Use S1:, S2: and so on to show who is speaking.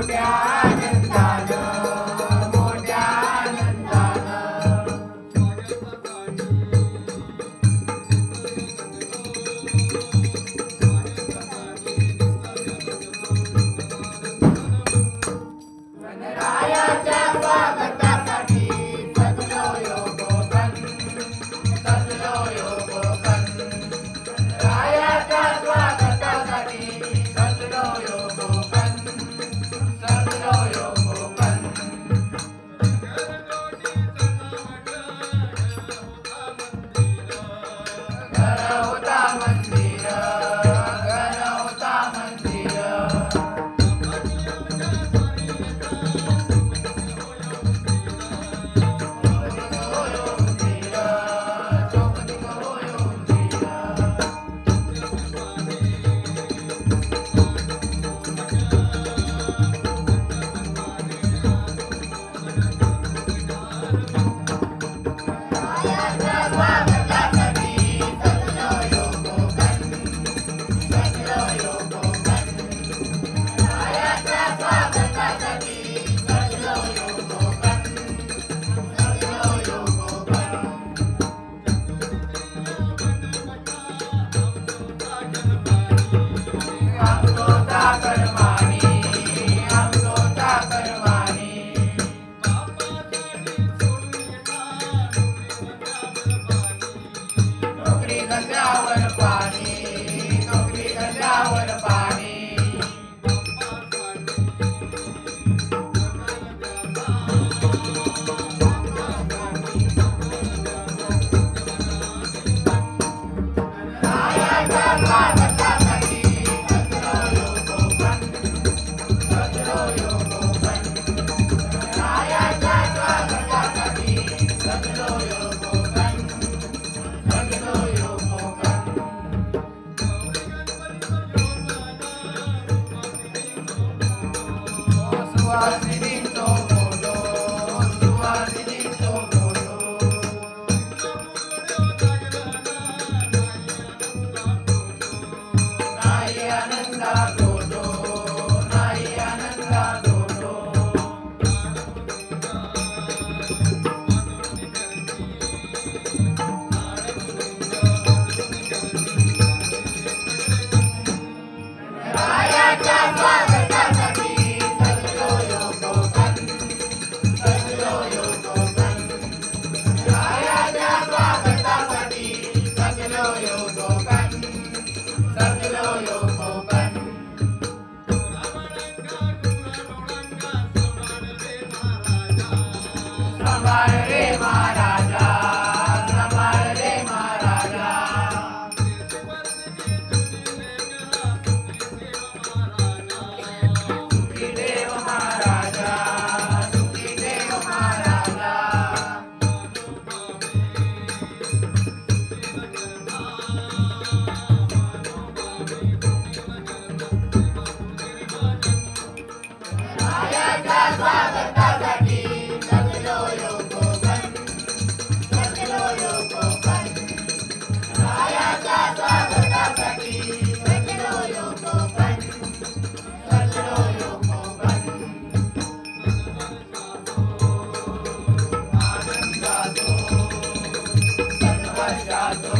S1: मोठ्या आनंदानं मोठ्या आनंदानं गणरायाच्या स्वागतासाठी सजलो योगोपन सजलो योगोपन रायाच्या स्वागतासाठी सजलो योगोपन सजलो योगोपन घर होता मंदिर घर होता मंदिर गंगावर पाणी नोकरी गंगावर पाणी रायाच्या स्वागतासाठी सजलो योगोपन सजलो योगोपन रायाच्या स्वागतासाठी सजलो योगोपन सजलो योगोपन सुवासिनींचो बोलो सुवासिनींचो बोलो नाही आनंदा डोलो नाही आनंदा डोलो रायाच्या स्वागतासाठी सजलो योगोपन सजलो योगोपन रायाच्या स्वागतासाठी सजलो योगोपन सजलो योगोपन सांभाळ रे महाराजा सांभाळ रे महाराजा सुखी देव महाराजा सुखी देव महाराजा रायाच्या स्वागतासाठी सजलो योगोपन सजलो योगोपन रायाच्या स्वागतासाठी सजलो योगोपन सजलो योगोपन आनंदाचो सन्वर्षाचो